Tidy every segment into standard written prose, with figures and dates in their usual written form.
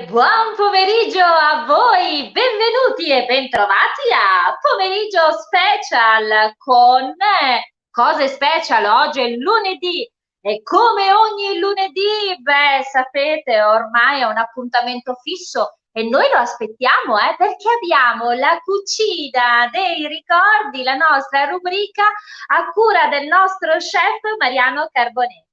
Buon pomeriggio a voi, benvenuti e bentrovati a Pomeriggio Special con cose special. Oggi è lunedì e come ogni lunedì, sapete, ormai è un appuntamento fisso e noi lo aspettiamo, perché abbiamo la cucina dei ricordi, la nostra rubrica a cura del nostro chef Mariano Carbonetti.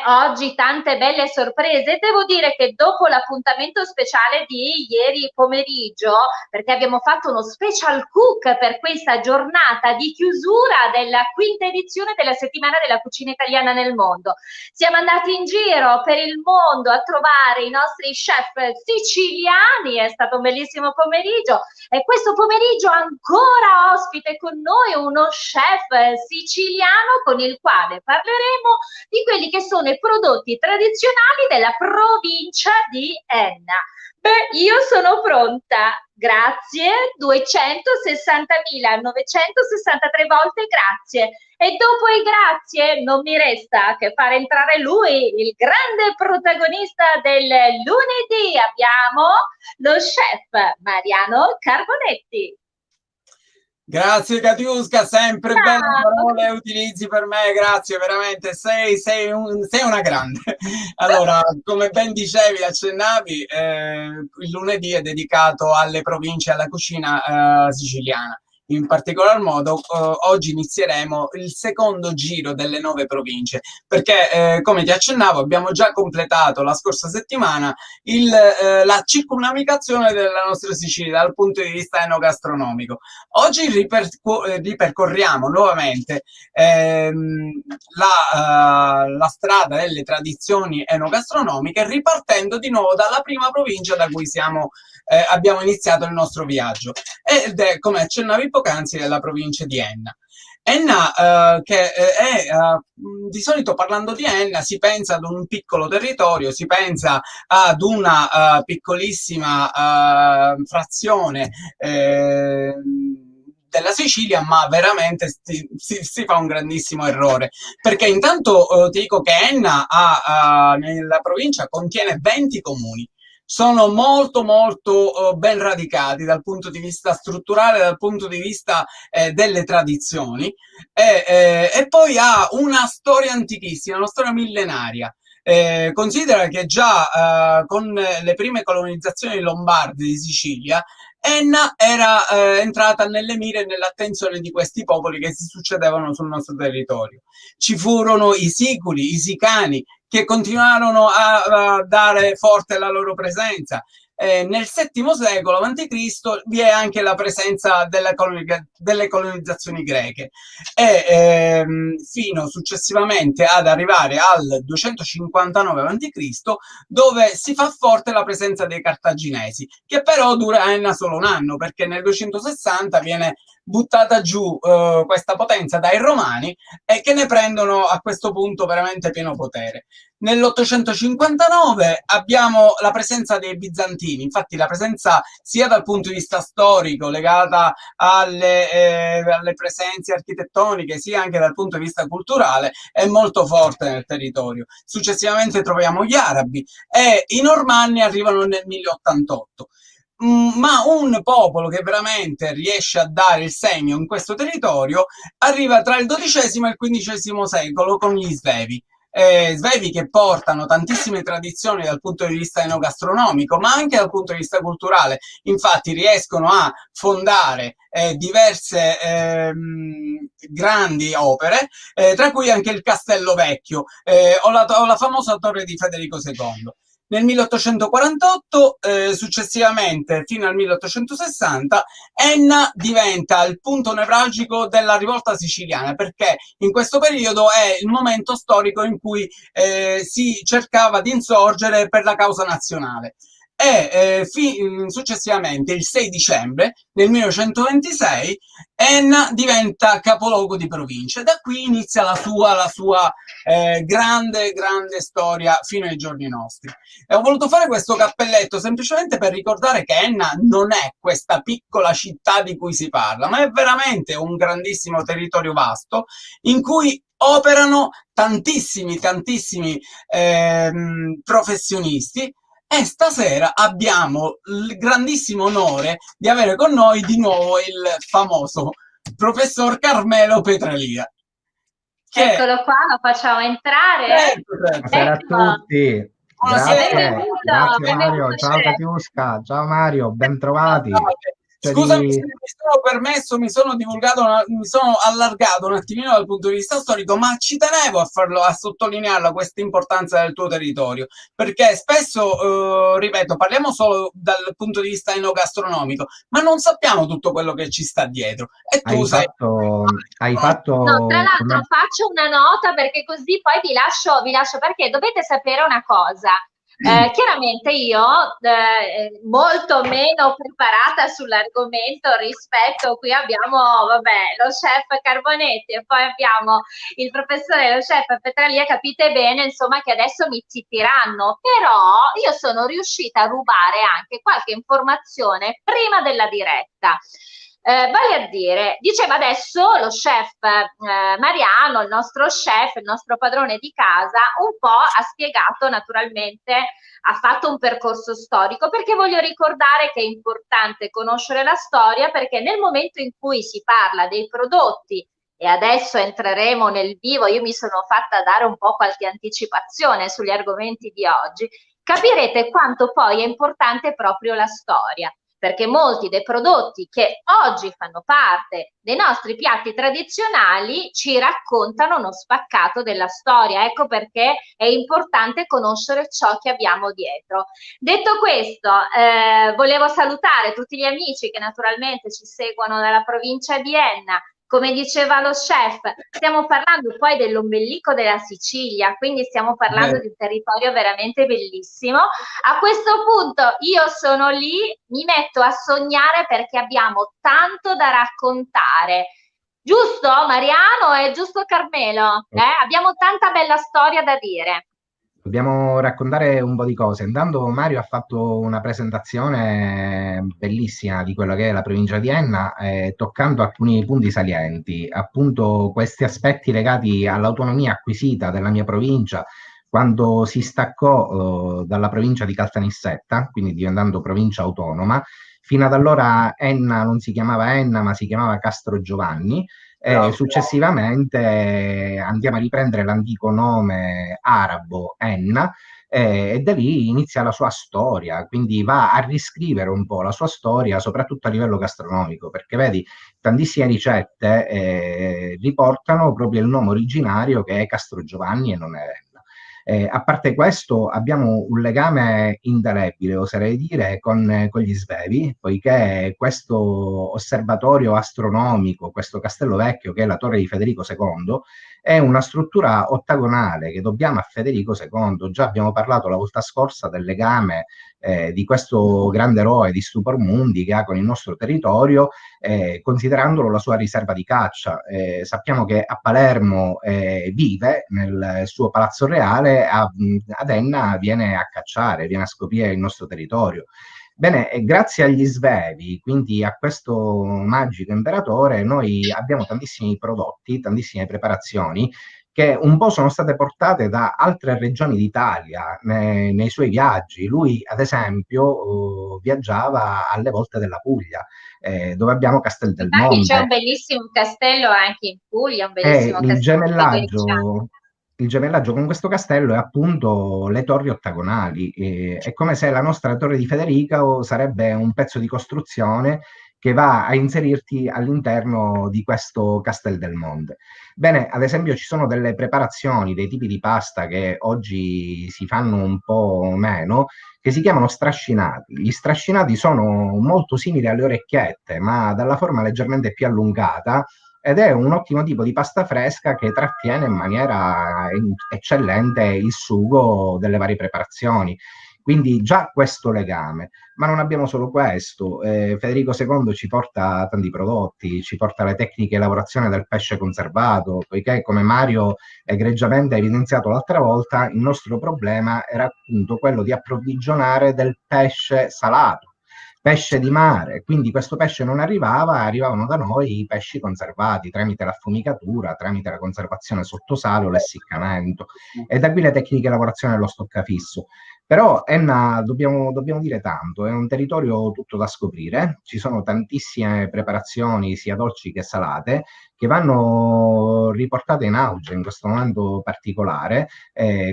Oggi tante belle sorprese. Devo dire che dopo l'appuntamento speciale di ieri pomeriggio, perché abbiamo fatto uno special cook per questa giornata di chiusura della quinta edizione della settimana della cucina italiana nel mondo, siamo andati in giro per il mondo a trovare i nostri chef siciliani. È stato un bellissimo pomeriggio e questo pomeriggio ancora ospite con noi uno chef siciliano con il quale parleremo di quelli che sono i prodotti tradizionali della provincia di Enna. Io sono pronta, grazie, 260.963 volte grazie. E dopo i grazie non mi resta che fare entrare lui, il grande protagonista del lunedì. Abbiamo lo chef Mariano Carbonetti. Grazie Katiuska, sempre belle Ciao. parole utilizzi per me, grazie veramente, sei una grande. Allora, come ben dicevi, accennavi, il lunedì è dedicato alle province e alla cucina siciliana. In particolar modo, oggi inizieremo il secondo giro delle 9 province, perché, come ti accennavo, abbiamo già completato la scorsa settimana la circumnavigazione della nostra Sicilia dal punto di vista enogastronomico. Oggi ripercorriamo nuovamente la strada delle tradizioni enogastronomiche, ripartendo di nuovo dalla prima provincia da cui abbiamo iniziato il nostro viaggio, ed è, come accennavi poc'anzi, la provincia di Enna. Enna, di solito parlando di Enna si pensa ad un piccolo territorio, si pensa ad una piccolissima frazione della Sicilia, ma veramente si fa un grandissimo errore, perché intanto ti dico che Enna nella provincia contiene 20 comuni. Sono molto molto ben radicati dal punto di vista strutturale, dal punto di vista delle tradizioni, e poi ha una storia antichissima, una storia millenaria. Considera che già con le prime colonizzazioni lombarde di Sicilia, Enna era entrata nelle mire e nell'attenzione di questi popoli che si succedevano sul nostro territorio. Ci furono i Siculi, i Sicani, che continuarono a dare forte la loro presenza. Nel VII secolo a.C. vi è anche la presenza delle colonizzazioni greche, e fino successivamente ad arrivare al 259 a.C., dove si fa forte la presenza dei cartaginesi, che però dura solo un anno, perché nel 260 viene buttata giù questa potenza dai romani, e che ne prendono a questo punto veramente pieno potere. Nell'859 abbiamo la presenza dei bizantini, infatti la presenza sia dal punto di vista storico legata alle presenze architettoniche, sia anche dal punto di vista culturale è molto forte nel territorio. Successivamente troviamo gli arabi e i normanni arrivano nel 1088. Ma un popolo che veramente riesce a dare il segno in questo territorio arriva tra il XII e il XV secolo con gli Svevi. Svevi che portano tantissime tradizioni dal punto di vista enogastronomico, ma anche dal punto di vista culturale. Infatti riescono a fondare diverse grandi opere, tra cui anche il Castello Vecchio o la famosa Torre di Federico II. Nel 1848, successivamente fino al 1860, Enna diventa il punto nevralgico della rivolta siciliana, perché in questo periodo è il momento storico in cui si cercava di insorgere per la causa nazionale. E successivamente, il 6 dicembre del 1926, Enna diventa capoluogo di provincia, e da qui inizia la sua grande storia fino ai giorni nostri. E ho voluto fare questo cappelletto semplicemente per ricordare che Enna non è questa piccola città di cui si parla, ma è veramente un grandissimo territorio vasto in cui operano tantissimi professionisti, E stasera abbiamo il grandissimo onore di avere con noi di nuovo il famoso professor Carmelo Petralia, che Eccolo qua, lo facciamo entrare. certo, certo. Buonasera a Ecco, tutti, e Buonasera. grazie benvenuto Mario, ciao chef. Katiuska, ciao Mario, bentrovati. Salve. Cioè Scusami se di... mi sono permesso, mi sono divulgato, mi sono allargato un attimino dal punto di vista storico, ma ci tenevo a farlo, a sottolinearla questa importanza del tuo territorio, perché spesso, ripeto, parliamo solo dal punto di vista enogastronomico, ma non sappiamo tutto quello che ci sta dietro. E tu sei... hai No, tra fatto l'altro una... faccio una nota perché così poi vi lascio perché dovete sapere una cosa. Chiaramente io, molto meno preparata sull'argomento rispetto, qui abbiamo, vabbè, lo chef Carbonetti e poi abbiamo il professore e lo chef Petralia, capite bene, insomma, che adesso mi zittiranno, però io sono riuscita a rubare anche qualche informazione prima della diretta. Vale a dire, diceva adesso lo chef Mariano, il nostro chef, il nostro padrone di casa, un po' ha spiegato naturalmente, ha fatto un percorso storico, perché voglio ricordare che è importante conoscere la storia, perché nel momento in cui si parla dei prodotti, e adesso entreremo nel vivo, io mi sono fatta dare un po' qualche anticipazione sugli argomenti di oggi, capirete quanto poi è importante proprio la storia, perché molti dei prodotti che oggi fanno parte dei nostri piatti tradizionali ci raccontano uno spaccato della storia. Ecco perché è importante conoscere ciò che abbiamo dietro. Detto questo, volevo salutare tutti gli amici che naturalmente ci seguono dalla provincia di Enna. Come diceva lo chef, stiamo parlando poi dell'ombelico della Sicilia, quindi stiamo parlando di un territorio veramente bellissimo. A questo punto io sono lì, mi metto a sognare perché abbiamo tanto da raccontare. Giusto Mariano e giusto Carmelo? Abbiamo tanta bella storia da dire. Dobbiamo raccontare un po' di cose. Intanto Mario ha fatto una presentazione bellissima di quello che è la provincia di Enna, toccando alcuni punti salienti, appunto questi aspetti legati all'autonomia acquisita della mia provincia quando si staccò dalla provincia di Caltanissetta, quindi diventando provincia autonoma. Fino ad allora Enna non si chiamava Enna, ma si chiamava Castro Giovanni. Successivamente andiamo a riprendere l'antico nome arabo Enna, e da lì inizia la sua storia, quindi va a riscrivere un po' la sua storia, soprattutto a livello gastronomico, perché vedi, tantissime ricette riportano proprio il nome originario che è Castro Giovanni e non è Enna. A parte questo, abbiamo un legame indelebile, oserei dire, con gli Svevi, poiché questo osservatorio astronomico, questo castello vecchio, che è la torre di Federico II, è una struttura ottagonale che dobbiamo a Federico II. Già abbiamo parlato la volta scorsa del legame di questo grande eroe di Stupor Mundi che ha con il nostro territorio, considerandolo la sua riserva di caccia. Sappiamo che a Palermo vive nel suo palazzo reale, ad Enna viene a cacciare, viene a scoprire il nostro territorio. Bene, grazie agli Svevi, quindi a questo magico imperatore, noi abbiamo tantissimi prodotti, tantissime preparazioni che un po' sono state portate da altre regioni d'Italia nei suoi viaggi. Lui, ad esempio, viaggiava alle volte della Puglia, dove abbiamo Castel del Infatti c'è un Monte. bellissimo castello anche in Puglia, un E bellissimo castello federiciano. il gemellaggio con questo castello è appunto le torri ottagonali. È come se la nostra torre di Federico sarebbe un pezzo di costruzione che va a inserirti all'interno di questo Castel del Monte. Bene, ad esempio ci sono delle preparazioni, dei tipi di pasta che oggi si fanno un po' meno, che si chiamano strascinati. Gli strascinati sono molto simili alle orecchiette, ma dalla forma leggermente più allungata, ed è un ottimo tipo di pasta fresca che trattiene in maniera eccellente il sugo delle varie preparazioni. Quindi già questo legame, ma non abbiamo solo questo. Federico II ci porta tanti prodotti, ci porta le tecniche di lavorazione del pesce conservato, poiché come Mario egregiamente ha evidenziato l'altra volta, il nostro problema era appunto quello di approvvigionare del pesce salato, pesce di mare, quindi questo pesce non arrivava, arrivavano da noi i pesci conservati tramite l'affumicatura, tramite la conservazione sotto sale o l'essiccamento, e da qui le tecniche di lavorazione dello stoccafisso. Però Enna, dobbiamo dire tanto, è un territorio tutto da scoprire, ci sono tantissime preparazioni, sia dolci che salate, che vanno riportate in auge in questo momento particolare,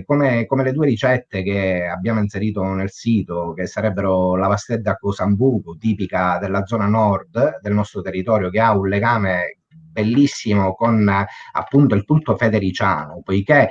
come le due ricette che abbiamo inserito nel sito, che sarebbero la vastedda con sambuco, tipica della zona nord del nostro territorio, che ha un legame bellissimo con appunto il culto federiciano, poiché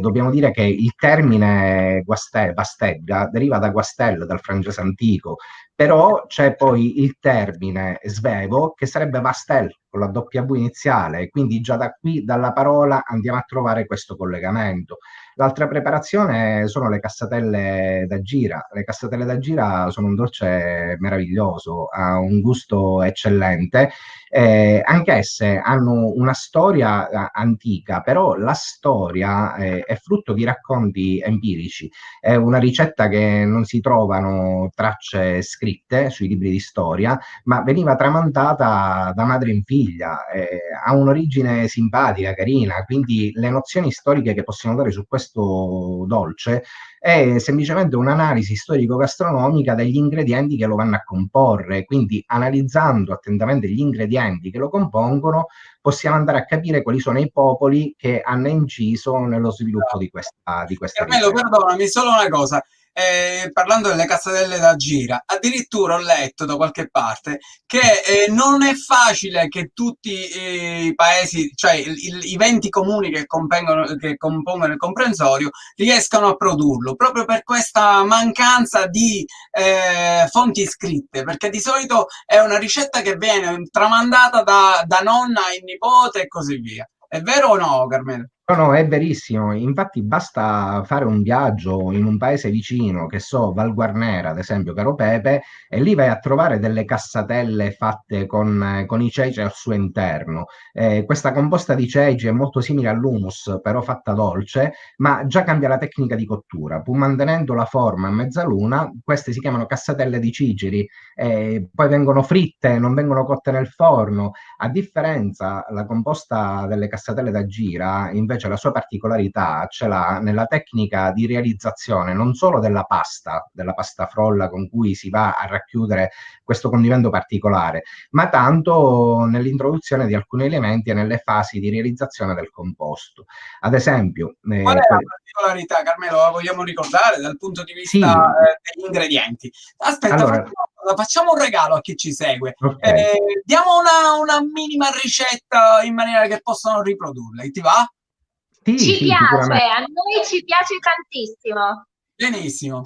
dobbiamo dire che il termine vastedda deriva da guastel, dal francese antico, però c'è poi il termine svevo che sarebbe vastel con la W iniziale, quindi già da qui, dalla parola, andiamo a trovare questo collegamento. L'altra preparazione sono le cassatelle da gira. Le cassatelle da gira sono un dolce meraviglioso, ha un gusto eccellente, anch'esse hanno una storia antica, però la storia è frutto di racconti empirici. È una ricetta che non si trovano tracce scritte sui libri di storia, ma veniva tramandata da madre in figlia, ha un'origine simpatica, carina, quindi le nozioni storiche che possiamo dare su questo dolce è semplicemente un'analisi storico-gastronomica degli ingredienti che lo vanno a comporre, quindi analizzando attentamente gli ingredienti che lo compongono possiamo andare a capire quali sono i popoli che hanno inciso nello sviluppo di questa Carmelo, ricetta. perdonami, solo una cosa. Parlando delle cassatelle da gira, addirittura ho letto da qualche parte che non è facile che tutti i paesi, cioè i 20 comuni che compongono il comprensorio, riescano a produrlo, proprio per questa mancanza di fonti scritte, perché di solito è una ricetta che viene tramandata da nonna in nipote e così via. È vero o no, Carmelo? No, no, è verissimo. Infatti basta fare un viaggio in un paese vicino, che so, Val Guarnera, ad esempio, caro Pepe, e lì vai a trovare delle cassatelle fatte con i ceci al suo interno. Questa composta di ceci è molto simile all'hummus, però fatta dolce, ma già cambia la tecnica di cottura. Pur mantenendo la forma a mezzaluna, queste si chiamano cassatelle di cigiri, poi vengono fritte, non vengono cotte nel forno. A differenza, la composta delle cassatelle da gira, invece la sua particolarità ce l'ha nella tecnica di realizzazione non solo della pasta frolla con cui si va a racchiudere questo condimento particolare, ma tanto nell'introduzione di alcuni elementi e nelle fasi di realizzazione del composto. Ad esempio, Qual è la particolarità, Carmelo? La vogliamo ricordare dal punto di vista sì, degli ingredienti? Aspetta, allora, facciamo un regalo a chi ci segue. ok. Diamo una minima ricetta in maniera che possano riprodurla. Ti va? Sì, Ci sì, piace, sicuramente. a noi ci piace tantissimo. Benissimo.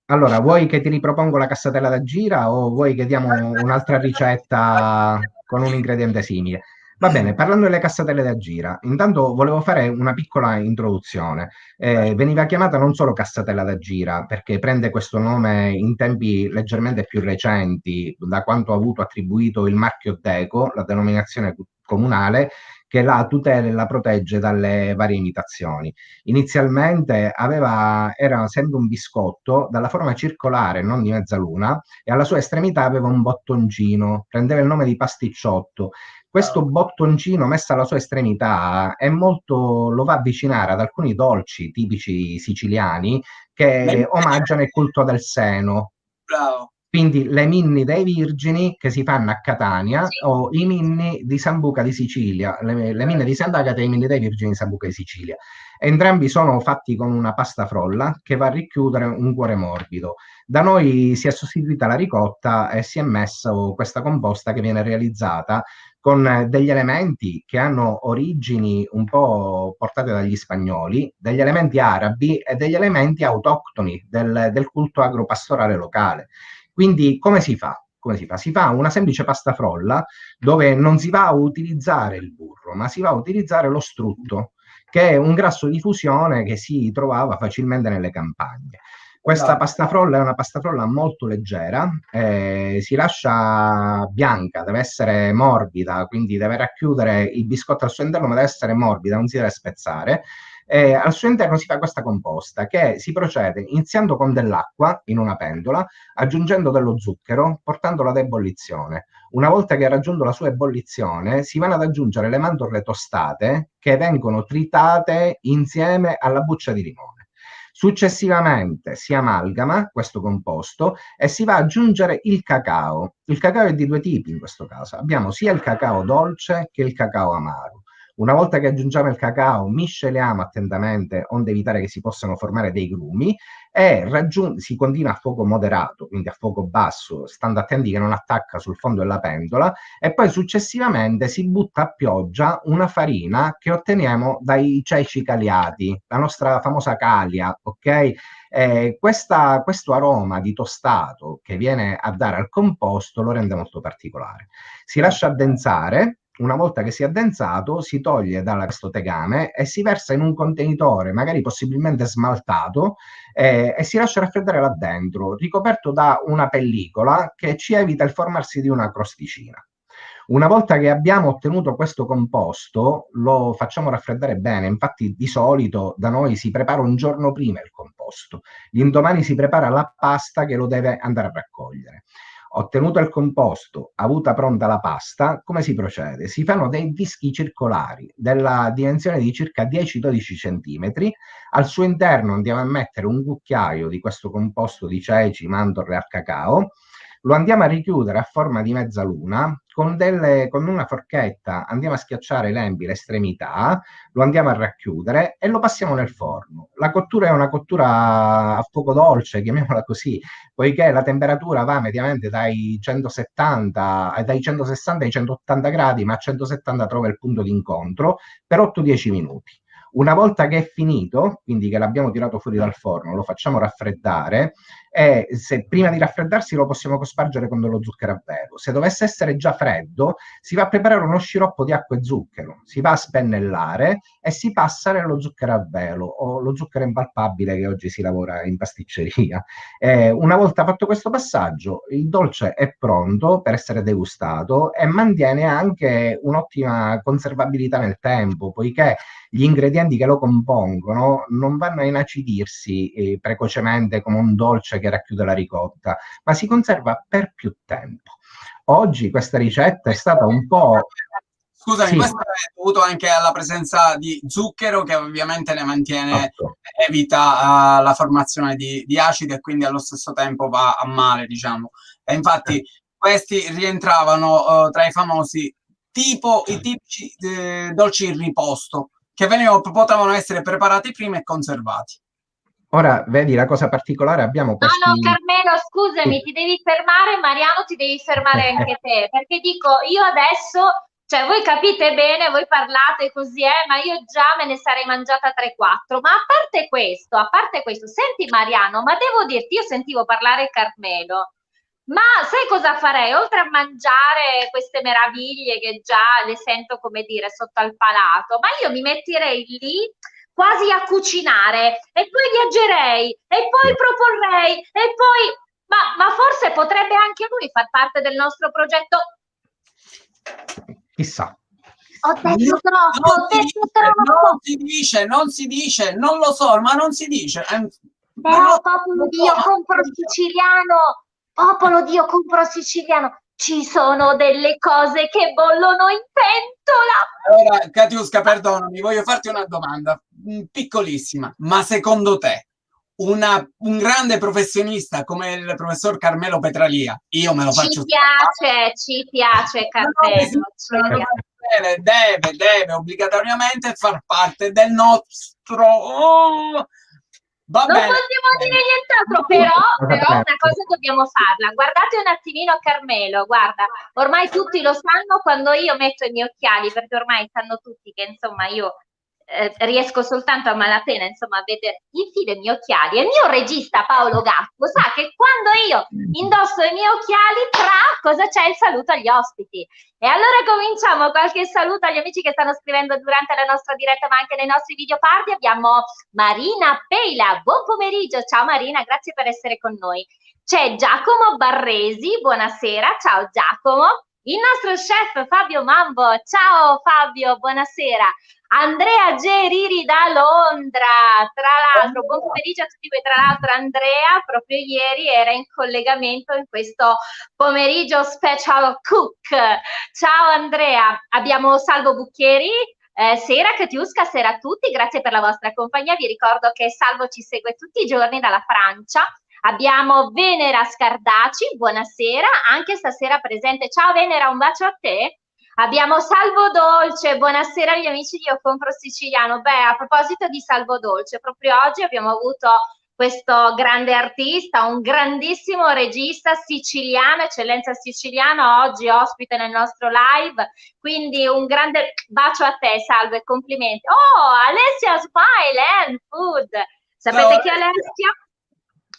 Allora, vuoi che ti ripropongo la cassatella da gira o vuoi che diamo un'altra ricetta con un ingrediente simile? Va bene, parlando delle cassatelle da gira, intanto volevo fare una piccola introduzione. Veniva chiamata non solo cassatella da gira, perché prende questo nome in tempi leggermente più recenti, da quanto ha avuto attribuito il marchio Deco, la denominazione comunale, che la tutela e la protegge dalle varie imitazioni. Inizialmente era sempre un biscotto dalla forma circolare, non di mezzaluna, e alla sua estremità aveva un bottoncino, prendeva il nome di pasticciotto. Questo bottoncino messo alla sua estremità lo va a avvicinare ad alcuni dolci tipici siciliani che omaggiano il culto del seno. Bravo. Quindi le minni dei Virgini che si fanno a Catania Sì. o i minni di Sambuca di Sicilia, le minne di Sant'Agata e i minni dei Virgini di Sambuca di Sicilia. Entrambi sono fatti con una pasta frolla che va a richiudere un cuore morbido. Da noi si è sostituita la ricotta e si è messa questa composta che viene realizzata con degli elementi che hanno origini un po' portate dagli spagnoli, degli elementi arabi e degli elementi autoctoni del culto agropastorale locale. Quindi come si fa? Come si fa? Si fa una semplice pasta frolla dove non si va a utilizzare il burro, ma si va a utilizzare lo strutto, che è un grasso di fusione che si trovava facilmente nelle campagne. Questa pasta frolla è una pasta frolla molto leggera, si lascia bianca, deve essere morbida, quindi deve racchiudere il biscotto al suo interno, ma deve essere morbida, non si deve spezzare. Al suo interno si fa questa composta che si procede iniziando con dell'acqua in una pentola, aggiungendo dello zucchero, portandola ad ebollizione. Una volta che ha raggiunto la sua ebollizione, si vanno ad aggiungere le mandorle tostate che vengono tritate insieme alla buccia di limone. Successivamente si amalgama questo composto e si va ad aggiungere il cacao. Il cacao è di due tipi in questo caso. Abbiamo sia il cacao dolce che il cacao amaro. Una volta che aggiungiamo il cacao, misceliamo attentamente, onde evitare che si possano formare dei grumi, e si continua a fuoco moderato, quindi a fuoco basso, stando attenti che non attacca sul fondo della pentola, e poi successivamente si butta a pioggia una farina che otteniamo dai ceci caliati, la nostra famosa calia, ok? Questo aroma di tostato che viene a dare al composto lo rende molto particolare. Si lascia addensare. Una volta che si è addensato, si toglie da questo tegame e si versa in un contenitore, magari possibilmente smaltato, e si lascia raffreddare là dentro, ricoperto da una pellicola che ci evita il formarsi di una crosticina. Una volta che abbiamo ottenuto questo composto, lo facciamo raffreddare bene. Infatti, di solito da noi si prepara un giorno prima il composto. L'indomani si prepara la pasta che lo deve andare a raccogliere. Ottenuto il composto, avuta pronta la pasta, come si procede? Si fanno dei dischi circolari della dimensione di circa 10-12 centimetri. Al suo interno andiamo a mettere un cucchiaio di questo composto di ceci, mandorle al cacao. Lo andiamo a richiudere a forma di mezzaluna, con una forchetta andiamo a schiacciare i lembi, le estremità, lo andiamo a racchiudere e lo passiamo nel forno. La cottura è una cottura a fuoco dolce, chiamiamola così, poiché la temperatura va mediamente dai 160 ai 180 gradi, ma a 170 trova il punto di incontro per 8-10 minuti. Una volta che è finito, quindi che l'abbiamo tirato fuori dal forno, lo facciamo raffreddare, e se prima di raffreddarsi lo possiamo cospargere con dello zucchero a velo. Se dovesse essere già freddo, si va a preparare uno sciroppo di acqua e zucchero, si va a spennellare e si passa nello zucchero a velo o lo zucchero impalpabile che oggi si lavora in pasticceria. Una volta fatto questo passaggio, il dolce è pronto per essere degustato e mantiene anche un'ottima conservabilità nel tempo, poiché gli ingredienti che lo compongono non vanno a inacidirsi precocemente come un dolce che racchiude la ricotta, ma si conserva per più tempo. Oggi questa ricetta è stata un po'... Scusami, Sì, questo è dovuto anche alla presenza di zucchero che ovviamente ne mantiene, esatto. evita la formazione di acidi e quindi allo stesso tempo va a male, diciamo. E infatti questi rientravano tra i famosi i tipici dolci in riposto che potevano essere preparati prima e conservati. Ora, vedi la cosa particolare, abbiamo No, no, questi... Carmelo, Sì. scusami, ti devi fermare, Mariano, ti devi fermare anche te, perché dico, io adesso, cioè voi capite bene, voi parlate così, ma io già me ne sarei mangiata 3-4, ma a parte questo, senti Mariano, ma devo dirti, io sentivo parlare Carmelo, ma sai cosa farei? Oltre a mangiare queste meraviglie che già le sento, come dire, sotto al palato, ma io mi metterei lì quasi a cucinare e poi viaggerei e poi proporrei e poi ma forse potrebbe anche lui far parte del nostro progetto. Chissà. Ho detto troppo, ho detto troppo. Non si dice, non lo so, ma non si dice. Però popolo Dio, compro siciliano, popolo Dio, compro siciliano. Ci sono delle cose che bollono in pentola. Allora, Katiuska, perdonami, voglio farti una domanda piccolissima, ma secondo te un grande professionista come il professor Carmelo Petralia, io me lo faccio... Ci piace Carmelo. Deve obbligatoriamente far parte del nostro... Oh, non possiamo dire nient'altro, però una cosa dobbiamo farla. Guardate un attimino Carmelo, guarda, ormai tutti lo sanno quando io metto i miei occhiali, perché ormai sanno tutti che insomma io riesco soltanto a malapena insomma a vedere infine i miei occhiali. E il mio regista Paolo Gatto sa che quando io indosso i miei occhiali, cosa c'è? Il saluto agli ospiti. E allora cominciamo, qualche saluto agli amici che stanno scrivendo durante la nostra diretta ma anche nei nostri video party. Abbiamo Marina Peila, buon pomeriggio, ciao Marina, grazie per essere con noi. C'è Giacomo Barresi, buonasera, ciao Giacomo. Il nostro chef Fabio Mambo, ciao Fabio, buonasera. Andrea Geriri da Londra, tra l'altro, buon pomeriggio a tutti voi, tra l'altro Andrea proprio ieri era in collegamento in questo pomeriggio special cook. Ciao Andrea, abbiamo Salvo Bucchieri, Sera Katiuska, sera a tutti, grazie per la vostra compagnia. Vi ricordo che Salvo ci segue tutti i giorni dalla Francia. Abbiamo Venera Scardaci, buonasera, anche stasera presente. Ciao Venera, un bacio a te. Abbiamo Salvo Dolce, buonasera agli amici di Io Compro Siciliano. Beh, a proposito di Salvo Dolce, proprio oggi abbiamo avuto questo grande artista, un grandissimo regista siciliano, eccellenza siciliana, oggi ospite nel nostro live, quindi un grande bacio a te, Salvo, e complimenti. Oh, Alessia Smile and Food, sapete chi è Alessia?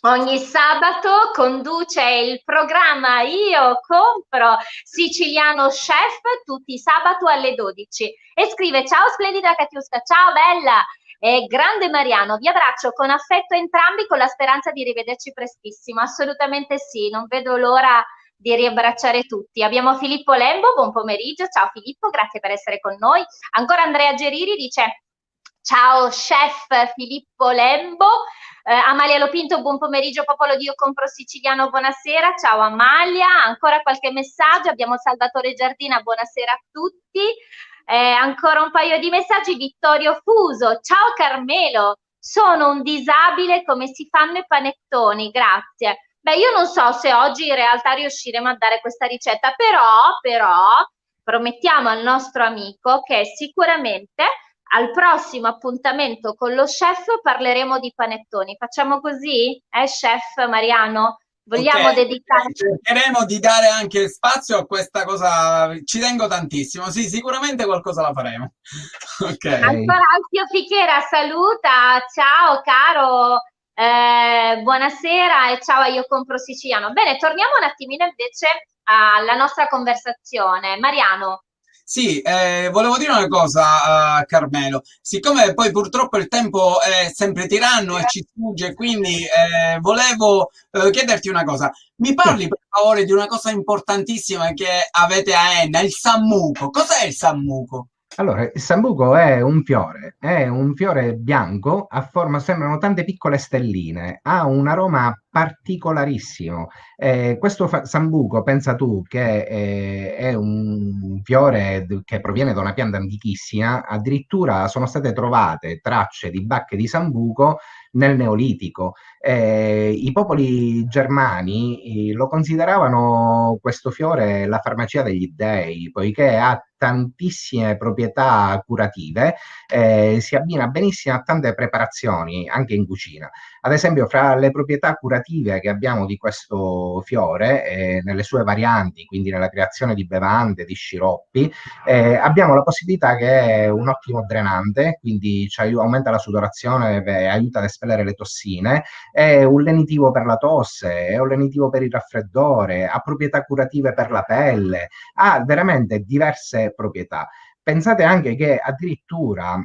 Ogni sabato conduce il programma Io Compro Siciliano Chef, tutti i sabato alle 12, e scrive: ciao splendida Katiuska, ciao bella, grande Mariano, vi abbraccio con affetto entrambi con la speranza di rivederci prestissimo. Assolutamente sì, non vedo l'ora di riabbracciare tutti. Abbiamo Filippo Lembo, buon pomeriggio, ciao Filippo, grazie per essere con noi. Ancora Andrea Geriri dice: ciao chef Filippo Lembo. Amalia Lopinto, buon pomeriggio popolo di Io Compro Siciliano, buonasera, ciao Amalia. Ancora qualche messaggio, abbiamo Salvatore Giardina, buonasera a tutti. Ancora un paio di messaggi. Vittorio Fuso, ciao Carmelo, sono un disabile, come si fanno i panettoni, grazie. Beh, io non so se oggi in realtà riusciremo a dare questa ricetta, però promettiamo al nostro amico che sicuramente al prossimo appuntamento con lo chef parleremo di panettoni. Facciamo così? Chef Mariano? Vogliamo dedicare... Cercheremo di dare anche spazio a questa cosa, ci tengo tantissimo. Sì, sicuramente qualcosa la faremo. Ok. Ancora Alfio Fichera saluta, ciao caro, buonasera e ciao a Io Compro Siciliano. Bene, torniamo un attimino invece alla nostra conversazione. Mariano. Sì, volevo dire una cosa a Carmelo, siccome poi purtroppo il tempo è sempre tiranno e ci sfugge, quindi volevo chiederti una cosa. Mi parli per favore di una cosa importantissima che avete a Enna, il sammuco. Cos'è il sammuco? Allora, il sambuco è un fiore bianco a forma, sembrano tante piccole stelline, ha un aroma particolarissimo. Questo sambuco, pensa tu, che è un fiore che proviene da una pianta antichissima, addirittura sono state trovate tracce di bacche di sambuco nel Neolitico. I popoli germani lo consideravano questo fiore la farmacia degli dei, poiché ha tantissime proprietà curative, si abbina benissimo a tante preparazioni anche in cucina. Ad esempio, fra le proprietà curative che abbiamo di questo fiore, nelle sue varianti, quindi nella creazione di bevande, di sciroppi, abbiamo la possibilità che è un ottimo drenante, quindi aumenta la sudorazione, aiuta ad espellere le tossine, è un lenitivo per la tosse, è un lenitivo per il raffreddore, ha proprietà curative per la pelle, ha veramente diverse proprietà. Pensate anche che addirittura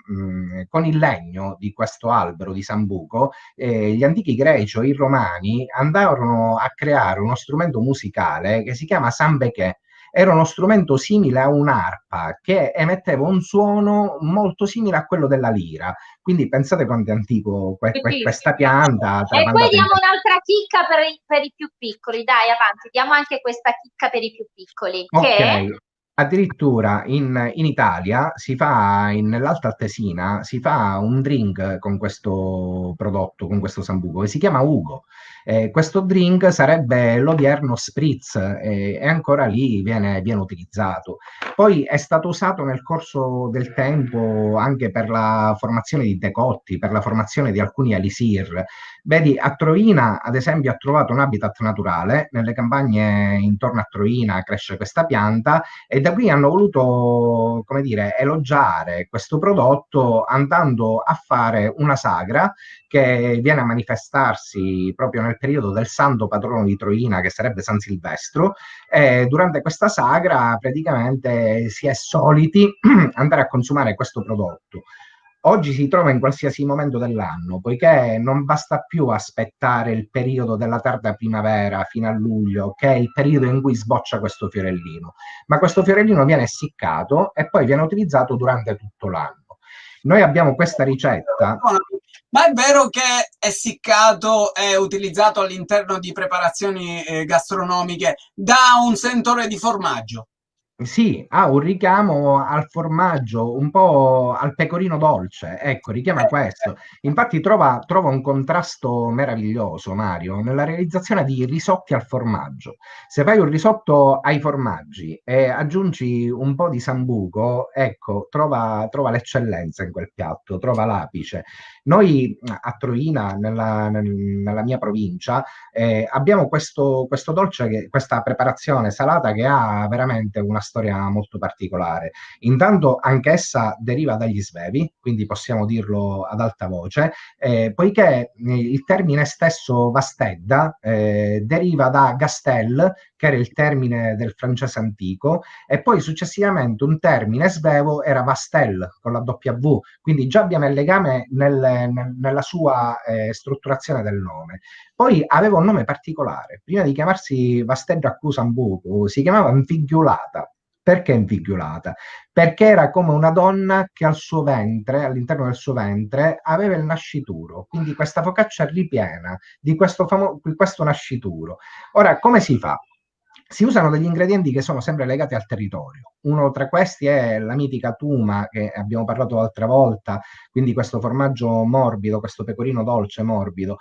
con il legno di questo albero di sambuco, gli antichi greci o i romani andarono a creare uno strumento musicale che si chiama sambechè. Era uno strumento simile a un'arpa che emetteva un suono molto simile a quello della lira. Quindi pensate quanto è antico questa pianta. E poi diamo un'altra chicca per i più piccoli, dai, avanti, diamo anche questa chicca per i più piccoli. Ok, addirittura in Italia nell'Alta Altesina si fa un drink con questo prodotto, con questo sambuco, che si chiama Ugo. Questo drink sarebbe l'odierno spritz e ancora lì viene utilizzato. Poi è stato usato nel corso del tempo anche per la formazione di decotti, per la formazione di alcuni elisir. Vedi, a Troina, ad esempio, ha trovato un habitat naturale, nelle campagne intorno a Troina cresce questa pianta e da qui hanno voluto, come dire, elogiare questo prodotto andando a fare una sagra che viene a manifestarsi proprio nel periodo del santo patrono di Troina, che sarebbe San Silvestro, e durante questa sagra praticamente si è soliti andare a consumare questo prodotto. Oggi si trova in qualsiasi momento dell'anno, poiché non basta più aspettare il periodo della tarda primavera fino a luglio, che è il periodo in cui sboccia questo fiorellino, ma questo fiorellino viene essiccato e poi viene utilizzato durante tutto l'anno. Noi abbiamo questa ricetta. Ma è vero che essiccato è utilizzato all'interno di preparazioni gastronomiche da un sentore di formaggio? Sì, ha un richiamo al formaggio, un po' al pecorino dolce, ecco, richiama questo. Infatti trova un contrasto meraviglioso, Mario, nella realizzazione di risotti al formaggio. Se fai un risotto ai formaggi e aggiungi un po' di sambuco, ecco, trova l'eccellenza in quel piatto, trova l'apice. Noi a Troina, nella mia provincia, abbiamo questo dolce, questa preparazione salata che ha veramente una storia molto particolare. Intanto anch'essa deriva dagli svevi, quindi possiamo dirlo ad alta voce, poiché il termine stesso vastedda deriva da gastel, che era il termine del francese antico, e poi successivamente un termine svevo era vastel con la W, quindi già abbiamo il legame nella sua strutturazione del nome. Poi aveva un nome particolare, prima di chiamarsi Vastedda Accusambuco, si chiamava Infigliolata. Perché infigliolata? Perché era come una donna che al suo ventre, all'interno del suo ventre, aveva il nascituro. Quindi questa focaccia ripiena di questo nascituro. Ora, come si fa? Si usano degli ingredienti che sono sempre legati al territorio. Uno tra questi è la mitica tuma, che abbiamo parlato l'altra volta, quindi questo formaggio morbido, questo pecorino dolce morbido.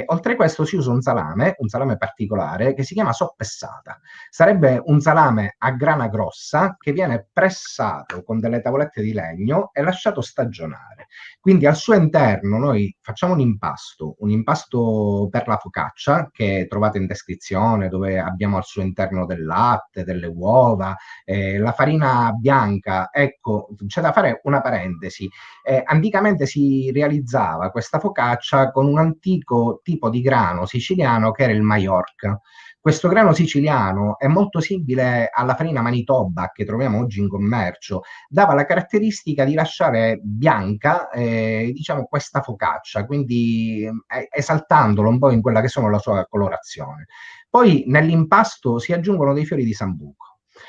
Oltre a questo si usa un salame particolare che si chiama soppessata. Sarebbe un salame a grana grossa che viene pressato con delle tavolette di legno e lasciato stagionare. Quindi al suo interno noi facciamo un impasto per la focaccia che trovate in descrizione, dove abbiamo al suo interno del latte, delle uova, la farina bianca. Ecco, c'è da fare una parentesi. Anticamente si realizzava questa focaccia con un antico tipo di grano siciliano che era il Maiorca. Questo grano siciliano è molto simile alla farina Manitoba che troviamo oggi in commercio, dava la caratteristica di lasciare bianca, diciamo, questa focaccia, quindi esaltandolo un po' in quella che sono la sua colorazione. Poi nell'impasto si aggiungono dei fiori di sambuco.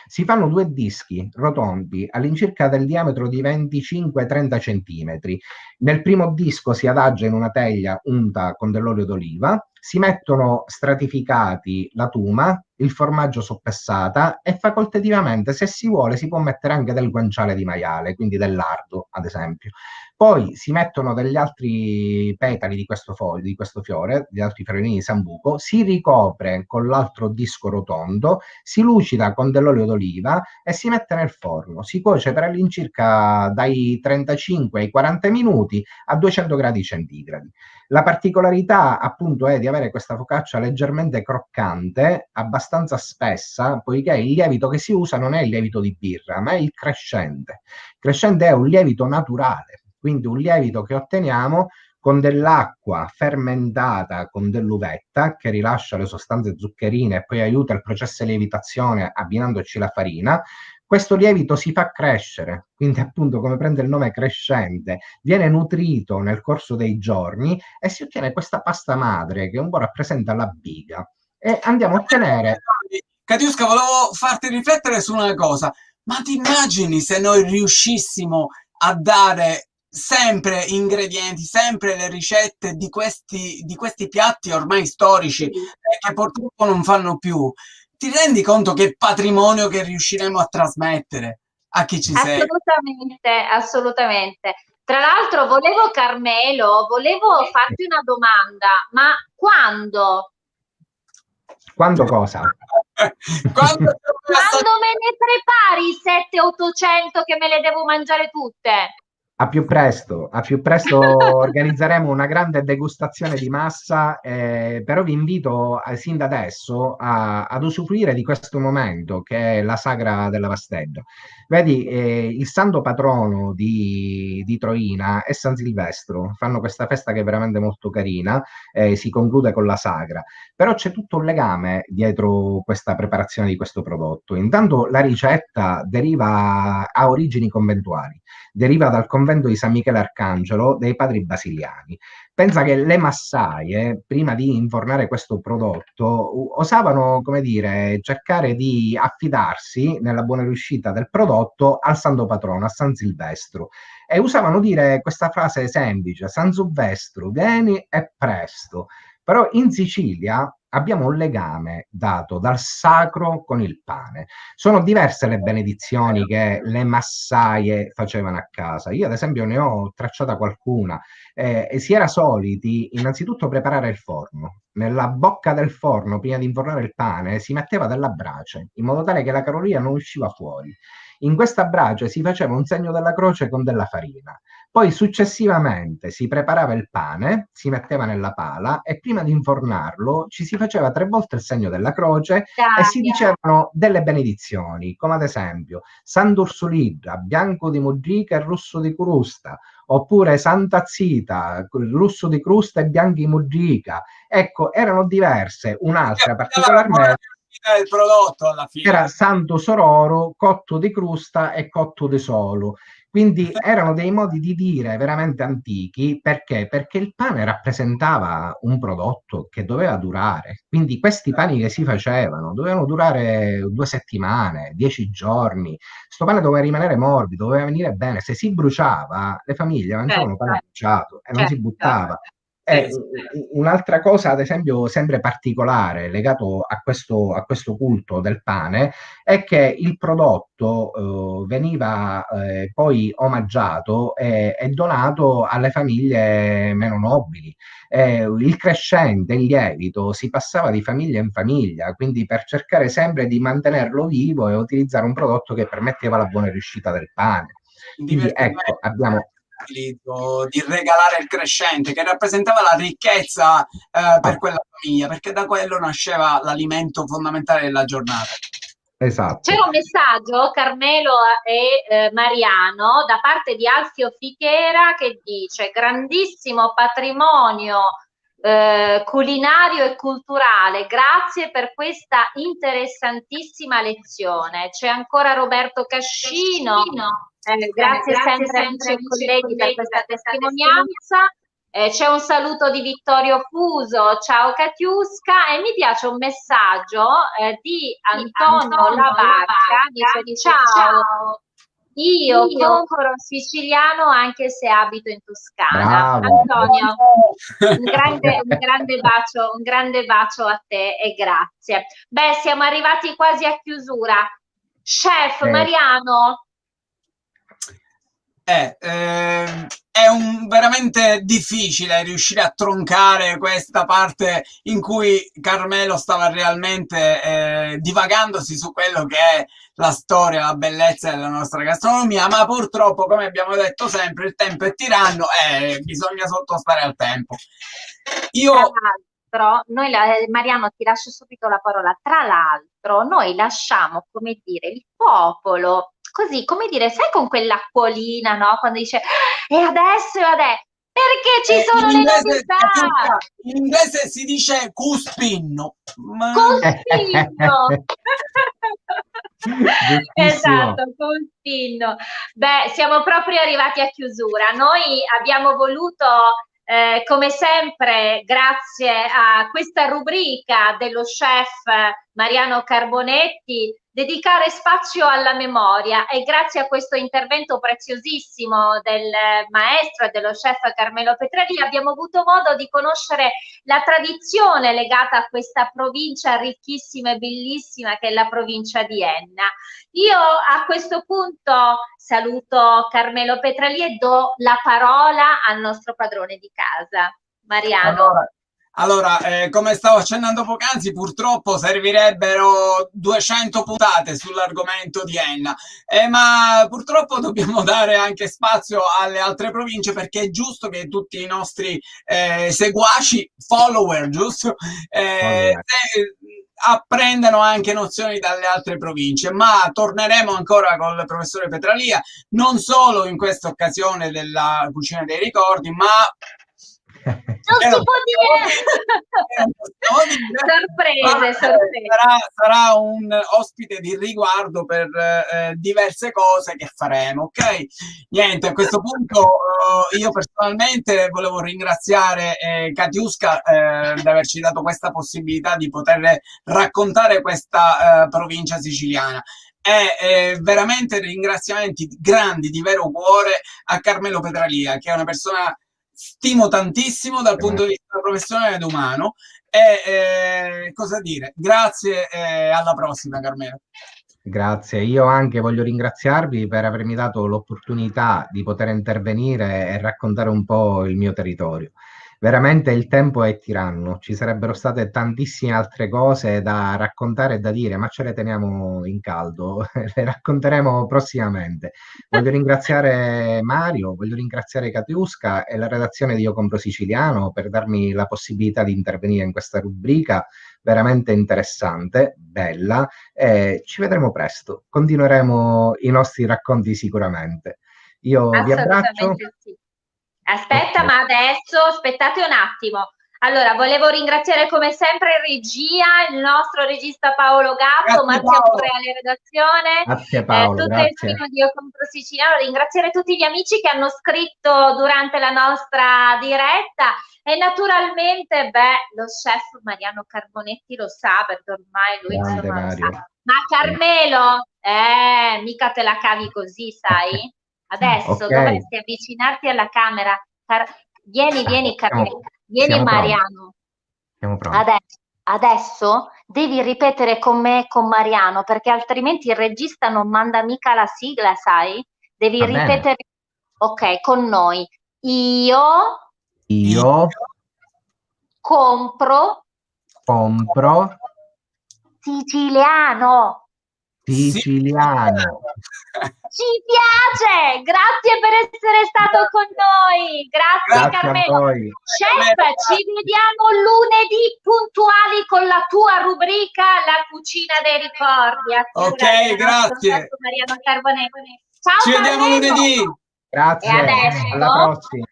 Si fanno due dischi rotondi all'incirca del diametro di 25-30 centimetri. Nel primo disco si adagia in una teglia unta con dell'olio d'oliva, si mettono stratificati la tuma, il formaggio soppessata e facoltativamente, se si vuole, si può mettere anche del guanciale di maiale, quindi del lardo, ad esempio. Poi si mettono degli altri petali di questo, di questo fiore, di altri fiorellini di sambuco, si ricopre con l'altro disco rotondo, si lucida con dell'olio d'oliva e si mette nel forno. Si cuoce per all'incirca dai 35 ai 40 minuti a 200 gradi centigradi. La particolarità appunto è di avere questa focaccia leggermente croccante, abbastanza spessa, poiché il lievito che si usa non è il lievito di birra, ma è il crescente. Il crescente è un lievito naturale, quindi un lievito che otteniamo con dell'acqua fermentata con dell'uvetta che rilascia le sostanze zuccherine e poi aiuta il processo di lievitazione abbinandoci la farina. Questo lievito si fa crescere, quindi appunto come prende il nome crescente, viene nutrito nel corso dei giorni e si ottiene questa pasta madre che un po' rappresenta la biga. E andiamo a ottenere. Katiuska, volevo farti riflettere su una cosa, ma ti immagini se noi riuscissimo a dare sempre ingredienti, sempre le ricette di questi piatti ormai storici che purtroppo non fanno più? Ti rendi conto che patrimonio che riusciremo a trasmettere a chi ci segue? Assolutamente, assolutamente. Tra l'altro, Carmelo, volevo farti una domanda, ma quando? Quando cosa? Quando Quando me ne prepari 700-800 che me le devo mangiare tutte? A più presto organizzeremo una grande degustazione di massa, però vi invito sin da adesso ad usufruire di questo momento che è la sagra della Vastedda. Vedi, il santo patrono di Troina è San Silvestro, fanno questa festa che è veramente molto carina, si conclude con la sagra, però c'è tutto un legame dietro questa preparazione di questo prodotto. Intanto la ricetta ha origini conventuali, deriva dal convento di San Michele Arcangelo dei padri basiliani. Pensa che le massaie, prima di infornare questo prodotto, osavano, come dire, cercare di affidarsi nella buona riuscita del prodotto al santo patrono, a San Silvestro. E usavano dire questa frase semplice: San Silvestro, vieni e presto. Però in Sicilia abbiamo un legame dato dal sacro con il pane. Sono diverse le benedizioni che le massaie facevano a casa. Io, ad esempio, ne ho tracciata qualcuna. E si era soliti innanzitutto preparare il forno. Nella bocca del forno, prima di infornare il pane, si metteva della brace, in modo tale che la caloria non usciva fuori. In questa brace si faceva un segno della croce con della farina. Poi successivamente si preparava il pane, si metteva nella pala e prima di infornarlo ci si faceva 3 volte il segno della croce e si Dai, dicevano delle benedizioni, come ad esempio Sant'Ursulidda, bianco di Mudrica e rosso di Curusta, oppure Santa Zita, rosso di Crusta e bianco di Mudrica. Ecco, erano diverse. Un'altra particolarmente il prodotto alla fine. era Santo Sororo, cotto di crusta e cotto di solo. Quindi erano dei modi di dire veramente antichi, perché? Perché il pane rappresentava un prodotto che doveva durare. Quindi questi pani che si facevano dovevano durare 2 settimane, 10 giorni. Sto pane doveva rimanere morbido, doveva venire bene. Se si bruciava, le famiglie mangiavano certo, pane bruciato e non si certo. buttava. Sì, sì. Un'altra cosa, ad esempio, sempre particolare legato a questo culto del pane è che il prodotto veniva poi omaggiato e donato alle famiglie meno nobili. Il crescente, il lievito, si passava di famiglia in famiglia, quindi per cercare sempre di mantenerlo vivo e utilizzare un prodotto che permetteva la buona riuscita del pane. Quindi ecco, Divertimento abbiamo... di regalare il crescente che rappresentava la ricchezza per Ah, quella famiglia, perché da quello nasceva l'alimento fondamentale della giornata. C'era esatto. un messaggio, Carmelo e Mariano, da parte di Alfio Fichera che dice: grandissimo patrimonio culinario e culturale, grazie per questa interessantissima lezione. C'è ancora Roberto Cascino, grazie sempre amici e colleghi per questa testimonianza. C'è un saluto di Vittorio Fuso, ciao Catiusca, e mi piace un messaggio di Antonio Labarca, dice ciao, io compro siciliano anche se abito in Toscana. Bravo. Antonio, un grande bacio a te e grazie. Beh, siamo arrivati quasi a chiusura. Chef Eh, Mariano, è veramente difficile riuscire a troncare questa parte in cui Carmelo stava realmente divagandosi su quello che è la storia, la bellezza della nostra gastronomia, ma purtroppo, come abbiamo detto sempre, il tempo è tiranno e bisogna sottostare al tempo. tra Io l'altro, Mariano, ti lascio subito la parola. Tra l'altro, noi lasciamo, come dire, il popolo, così, come dire, sai con quell'acquolina, no? Quando dice, e adesso, perché ci sono le novità! in inglese si dice cuspinno, ma Con spinno! Giustissimo. Esatto, con spinno. Beh, siamo proprio arrivati a chiusura. Noi abbiamo voluto, come sempre, grazie a questa rubrica dello chef Mariano Carbonetti, dedicare spazio alla memoria, e grazie a questo intervento preziosissimo del maestro e dello chef Carmelo Petrelli abbiamo avuto modo di conoscere la tradizione legata a questa provincia ricchissima e bellissima che è la provincia di Enna. Io a questo punto saluto Carmelo Petrelli e do la parola al nostro padrone di casa, Mariano. Allora, come stavo accennando poc'anzi, purtroppo servirebbero 200 puntate sull'argomento di Enna, ma purtroppo dobbiamo dare anche spazio alle altre province, perché è giusto che tutti i nostri seguaci, follower, giusto, Allora, apprendano anche nozioni dalle altre province. Ma torneremo ancora con il professore Petralia, non solo in questa occasione della cucina dei ricordi, ma Non si può dire! Sorprese, sorprese. Sarà un ospite di riguardo per diverse cose che faremo, ok? Niente, a questo punto io personalmente volevo ringraziare Katiuska di averci dato questa possibilità di poter raccontare questa provincia siciliana. E veramente ringraziamenti grandi di vero cuore a Carmelo Petralia, che è una persona stimo tantissimo dal punto di vista professionale ed umano, E cosa dire? Grazie e alla prossima, Carmelo. Grazie, io anche voglio ringraziarvi per avermi dato l'opportunità di poter intervenire e raccontare un po' il mio territorio. Veramente il tempo è tiranno, ci sarebbero state tantissime altre cose da raccontare e da dire, ma ce le teniamo in caldo, le racconteremo prossimamente. Voglio ringraziare Mario, voglio ringraziare Katiuska e la redazione di Io Compro Siciliano per darmi la possibilità di intervenire in questa rubrica veramente interessante, bella. Ci vedremo presto, continueremo i nostri racconti sicuramente. Io vi abbraccio. Assolutamente sì. Aspetta, Ok. ma adesso aspettate un attimo. Allora, volevo ringraziare come sempre in regia il nostro regista Paolo Gatto, Grazie Marzia Paolo. Pure alla redazione, Grazie Paolo, tutto il grazie. team di Io Compro Siciliano, ringraziare tutti gli amici che hanno scritto durante la nostra diretta e naturalmente, lo chef Mariano Carbonetti lo sa perché ormai lui Grande insomma lo sa. Mario. Ma Carmelo, mica te la cavi così, sai? Adesso Ok, dovresti avvicinarti alla camera. Vieni, siamo, vieni siamo pronti. Mariano. Siamo pronti. Adesso devi ripetere con me e con Mariano, perché altrimenti il regista non manda mica la sigla, sai? Devi Va bene. ripetere, ok, con noi. Io Io compro compro siciliano. Sì. siciliano. Ci piace! Grazie per essere stato con noi. Grazie Grazie a Carmelo. voi. Chef, ci vediamo lunedì puntuali con la tua rubrica La cucina dei ricordi, a cura Ok, del nostro chef grazie. Mariano Carbonetti. Ciao Ci vediamo Carmelo! lunedì. E Grazie, alla adesso prossima.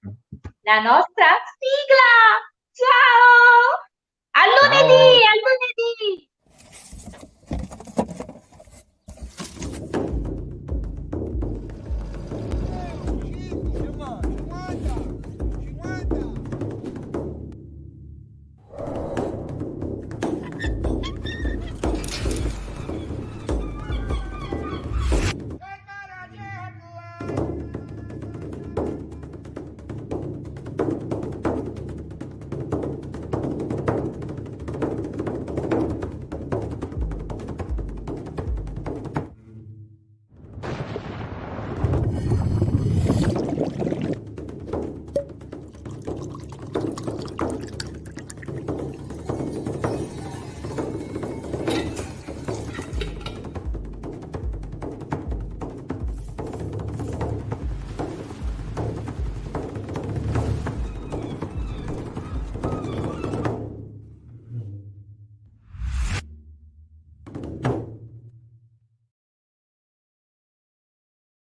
la nostra sigla. Ciao!